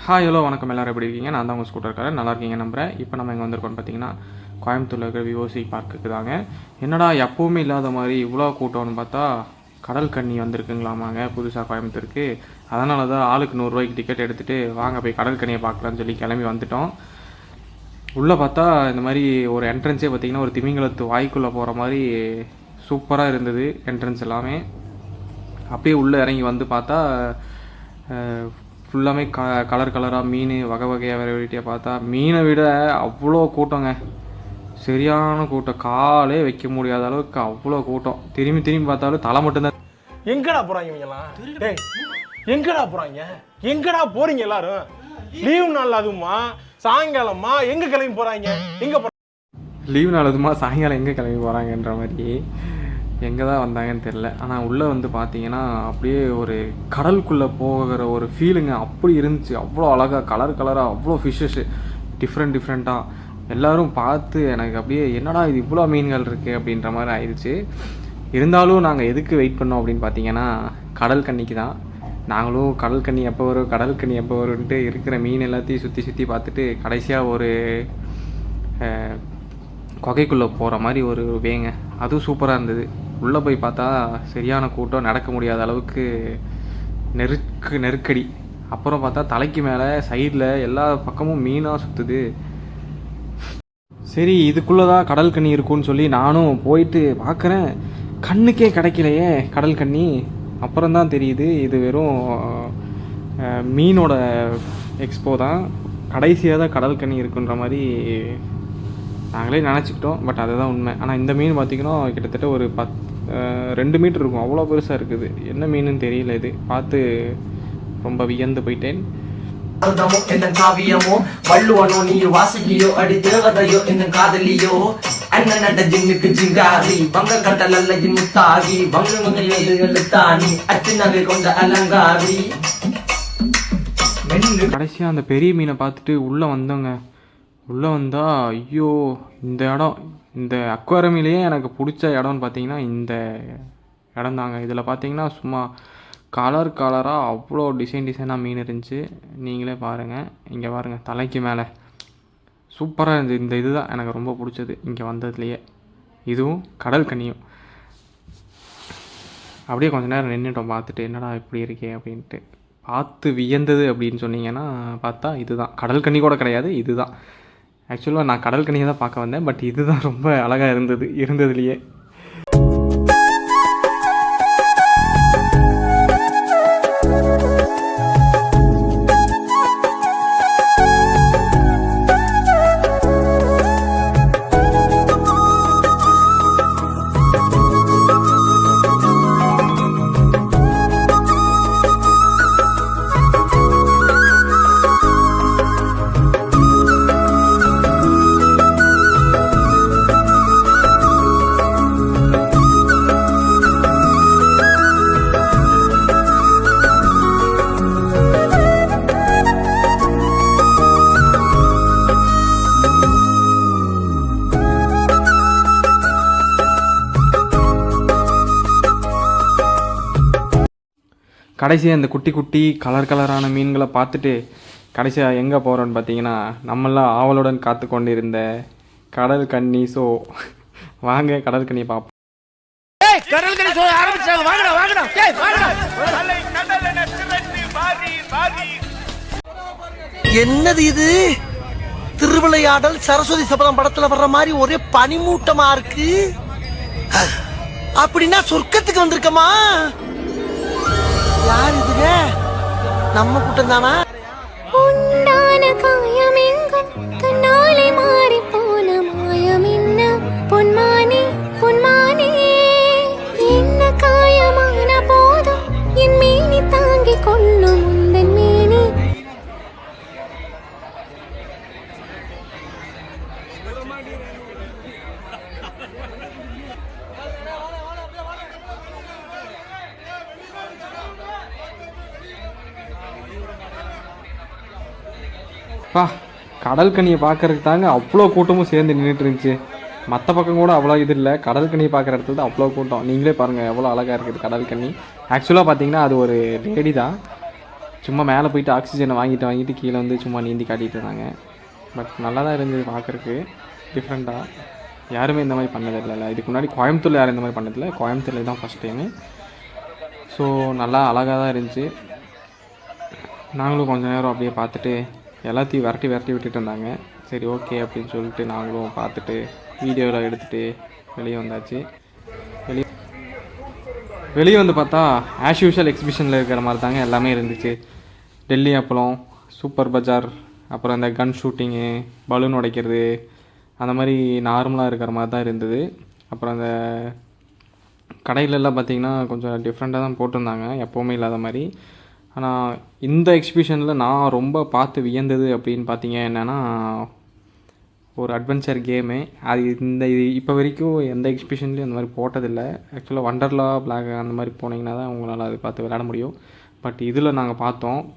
Hi hello வணக்கம், எல்லோரும் எப்படி இருக்கீங்க? நான் தான் உங்கள் ஸ்கூட்டர்காரர். நல்லா இருக்கீங்க நம்புகிறேன். இப்போ நம்ம எங்கே வந்திருக்கோம்னு பார்த்தீங்கன்னா, கோயம்புத்தூரில் இருக்கிற விஓசி பார்க்குக்கு தாங்க. என்னடா எப்போவுமே இல்லாத மாதிரி இவ்வளோ கூட்டம்னு பார்த்தா, கடல் கன்னி வந்திருக்குங்களாமாங்க புதுசாக கோயம்புத்தூருக்கு. அதனால தான் ஆளுக்கு 100 ரூபாய்க்கு டிக்கெட் எடுத்துகிட்டு வாங்க போய் கடல் கன்னியை பார்க்கலான்னு சொல்லி கிளம்பி வந்துட்டோம். உள்ளே பார்த்தா இந்த மாதிரி ஒரு என்ட்ரன்ஸே பார்த்திங்கன்னா ஒரு திமிங்கலத்து வாய்க்குள்ளே போகிற மாதிரி சூப்பராக இருந்தது என்ட்ரன்ஸ் எல்லாமே. அப்படியே உள்ளே இறங்கி வந்து பார்த்தா ஃபுல்லாமே கலர் கலராக மீன் வகை வகையாக வெரைட்டியாக பார்த்தா மீனை விட அவ்வளோ கூட்டங்க. சரியான கூட்டம், காலே வைக்க முடியாத அளவுக்கு அவ்வளோ கூட்டம். திரும்பி பார்த்தாலும் தலை மட்டும்தான். எங்கடா போறாங்க இவங்கெல்லாம்? டேய் எங்கடா போறாங்க? எங்கடா போறீங்க எல்லாரும்? லீவ் நாள் அதுமா சாயங்காலமா எங்க கிளம்பி போறாங்க? எங்க லீவ் நாள் அதுமா சாயங்காலம் எங்கே கிளம்பி போகிறாங்கன்ற மாதிரி எங்கே தான் வந்தாங்கன்னு தெரில. ஆனால் உள்ளே வந்து பார்த்தீங்கன்னா அப்படியே ஒரு கடலுக்குள்ளே போகிற ஒரு ஃபீலுங்க அப்படி இருந்துச்சு. அவ்வளோ அழகாக கலராக அவ்வளோ ஃபிஷ்ஷஸ்ஸு டிஃப்ரெண்ட்டாக எல்லோரும் பார்த்து எனக்கு அப்படியே என்னடா இது இவ்வளோ மீன்கள் இருக்குது அப்படின்ற மாதிரி ஆயிடுச்சு. இருந்தாலும் நாங்கள் எதுக்கு வெயிட் பண்ணோம் அப்படின்னு பார்த்தீங்கன்னா, கடல் கன்னிக்கு தான். நாங்களும் கடல் கன்னி எப்போ வரும்ன்ட்டு இருக்கிற மீன் எல்லாத்தையும் சுற்றி பார்த்துட்டு கடைசியாக ஒரு குகைக்குள்ளே போகிற மாதிரி ஒரு வேங்க, அதுவும் சூப்பராக இருந்தது. உள்ளே போய் பார்த்தா சரியான கூட்டம், நடக்க முடியாத அளவுக்கு நெருக்கடி. அப்புறம் பார்த்தா தலைக்கு மேலே சைடில் எல்லா பக்கமும் மீனாக சுற்றுது. சரி இதுக்குள்ளே தான் கடல் கன்னி இருக்குன்னு சொல்லி நானும் போயிட்டு பார்க்குறேன். கண்ணுக்கே கிடைக்கலையே கடல் கன்னி. அப்புறம் தான் தெரியுது இது வெறும் மீனோட எக்ஸ்போ தான். கடைசியாக தான் கடல் கன்னி இருக்குன்ற மாதிரி நாங்களே நினச்சிக்கிட்டோம். பட் அதுதான் உண்மை. ஆனால் இந்த மீன் பார்த்திங்கன்னா கிட்டத்தட்ட ஒரு 2 மீட்டர் இருக்கும், அவ்வளோ பெருசாக இருக்குது. என்ன மீனுன்னு தெரியல. இது பார்த்து ரொம்ப வியந்து போயிட்டேன். என்ன காவியமோ வள்ளுவனோ நீ வாசிக்கியோ அடி தேவதையோ என்ன காதலியோ அண்ணன் ஜின்னுக்கு ஜிங்காரி வங்க கட்டல் அல்ல முத்தாகி வங்கி அச்சு நகை கொண்ட அலங்காரி. கடைசியாக அந்த பெரிய மீனை பார்த்துட்டு உள்ளே வந்தோங்க. உள்ளே வந்தால் ஐயோ, இந்த இடம், இந்த அக்வாரமிலேயே எனக்கு பிடிச்ச இடம்னு பார்த்தீங்கன்னா இந்த இடம் தாங்க. இதில் பார்த்தீங்கன்னா சும்மா கலராக அவ்வளோ டிசைனாக மீன் இருந்துச்சு. நீங்களே பாருங்கள், இங்கே பாருங்கள் தலைக்கு மேலே சூப்பராக இருந்துச்சு. இந்த இதுதான் எனக்கு ரொம்ப பிடிச்சது இங்கே வந்ததுலேயே. இதுவும் கடல் கன்னியும். அப்படியே கொஞ்சம் நேரம் நின்றுட்டோம் பார்த்துட்டு, என்னடா இப்படி இருக்கே அப்படின்ட்டு. பார்த்து வியந்தது அப்படின்னு சொன்னீங்கன்னா பார்த்தா இதுதான். கடல் கன்னி கூட கிடையாது, இதுதான். ஆக்சுவலாக நான் கடல் கன்னியை தான் பார்க்க வந்தேன். பட் இதுதான் ரொம்ப அழகாக இருந்ததுலேயே. கடைசியாக இந்த குட்டி கலரான மீன்களை பார்த்துட்டு கடைசியாக எங்கே போகிறோன்னு பார்த்தீங்கன்னா, நம்மளாம் ஆவலுடன் காத்து கொண்டிருந்த கடல் கன்னி ஷோ. வாங்க கடல் கன்னியை பார்ப்போம். என்னது இது? திருவிளையாடல் சரஸ்வதி சபதம் படத்துல வர்ற மாதிரி ஒரே பனிமூட்டமா இருக்கு. அப்படின்னா சொர்க்கத்துக்கு வந்திருக்கமா? யார் இதுங்க? நம்ம கூட்டம் தானா? உண்டான காயம் எங்கும் கண்ணாலை மாறி போன மாயம் என்ன பொன்மானே பொன்மானே. என்ன காயமான போதும் என் மேனி தாங்கிக் கொள்ளும் உந்தன் மேனி. கடல் கன்னியை பார்க்கறதுக்கு தாங்க அவ்வளோ கூட்டமும் சேர்ந்து நின்றுட்டு இருந்துச்சு. மற்ற பக்கம் கூட அவ்வளோ இது இல்லை, கடல் கன்னியை பார்க்குற இடத்துல தான் அவ்வளோ கூட்டம். நீங்களே பாருங்கள் எவ்வளோ அழகாக இருக்குது கடல் கன்னி. ஆக்சுவலாக பார்த்தீங்கன்னா அது ஒரு லேடி தான். சும்மா மேலே போயிட்டு ஆக்சிஜனை வாங்கிட்டு கீழே வந்து சும்மா நீந்தி காட்டிகிட்டு இருந்தாங்க. பட் நல்லா தான் இருந்தது பார்க்குறக்கு, டிஃப்ரெண்ட்டாக. யாருமே இந்த மாதிரி பண்ணதில்லை. இதுக்கு முன்னாடி கோயம்புத்தூரில் யாரும் இந்த மாதிரி பண்ணதில்லை, கோயம்புத்தூரில் தான் ஃபஸ்ட் டைமு. ஸோ நல்லா அழகாக தான் இருந்துச்சு. நாங்களும் கொஞ்சம் நேரம் அப்படியே பார்த்துட்டு எல்லாத்தையும் விரட்டி விட்டுட்டு இருந்தாங்க. சரி ஓகே அப்படின்னு சொல்லிட்டு நாங்களும் பார்த்துட்டு வீடியோவில் எடுத்துகிட்டு வெளியே வந்தாச்சு. வெளியே வந்து பார்த்தா ஆஸ் யூஷுவல் எக்ஸிபிஷனில் இருக்கிற மாதிரி தாங்க எல்லாமே இருந்துச்சு. டெல்லி அப்பளம், சூப்பர் பஜார், அப்புறம் இந்த கன் ஷூட்டிங்கு, பலூன் உடைக்கிறது, அந்த மாதிரி நார்மலாக இருக்கிற மாதிரி தான் இருந்தது. அப்புறம் அந்த கடையிலெல்லாம் பார்த்திங்கன்னா கொஞ்சம் டிஃப்ரெண்ட்டாக தான் போட்டிருந்தாங்க, எப்போவுமே இல்லாத மாதிரி. ஆனால் இந்த எக்ஸிபிஷனில் நான் ரொம்ப பார்த்து வியந்தது அப்படின்னு பார்த்தீங்க என்னென்னா, ஒரு அட்வென்ச்சர் கேமு. அது இது இப்போ வரைக்கும் எந்த எக்ஸிபிஷன்லேயும் அந்த மாதிரி போட்டதில்லை. ஆக்சுவலாக வண்டர்லா பிளாக் அந்த மாதிரி போனீங்கன்னா தான் உங்களால் அது பார்த்து விளையாட முடியும். பட் இதில் நாங்கள்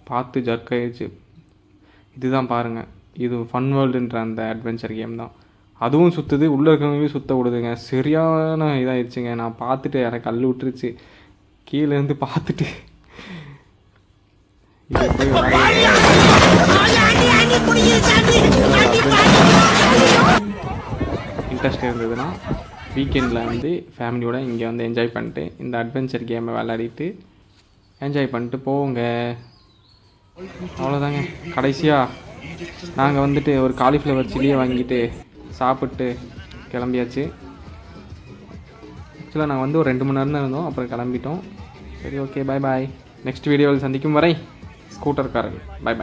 பார்த்து ஜர்க் ஆயிடுச்சு. இதுதான் பாருங்கள், இது ஃபன் வேர்ல்டுன்ற அந்த அட்வென்ச்சர் கேம் தான். அதுவும் சுற்றுது, உள்ளே இருக்கிறவங்களையும் சுற்ற விடுதுங்க. சரியான இதாகிடுச்சுங்க. நான் பார்த்துட்டு எனக்கு கல் விட்டுருச்சு. கீழேருந்து பார்த்துட்டு இன்ட்ரெஸ்ட் இருந்ததுன்னா வீக்கெண்டில் வந்து ஃபேமிலியோடு இங்கே வந்து என்ஜாய் பண்ணிட்டு இந்த அட்வென்ச்சர் கேமை விளையாடிட்டு என்ஜாய் பண்ணிட்டு போங்க. அவ்வளோதாங்க. கடைசியாக நாங்கள் வந்துட்டு ஒரு காலிஃப்ளவர் சில்லியை வாங்கிட்டு சாப்பிட்டு கிளம்பியாச்சு. ஆக்சுவலாக நாங்கள் வந்து ஒரு 2 மணி நேரம் தான் இருந்தோம், அப்புறம் கிளம்பிட்டோம். சரி ஓகே, பாய் பாய். நெக்ஸ்ட் வீடியோவில் சந்திக்கும் வரை ஸ்கூட்டர்காரன். பாய் பாய்.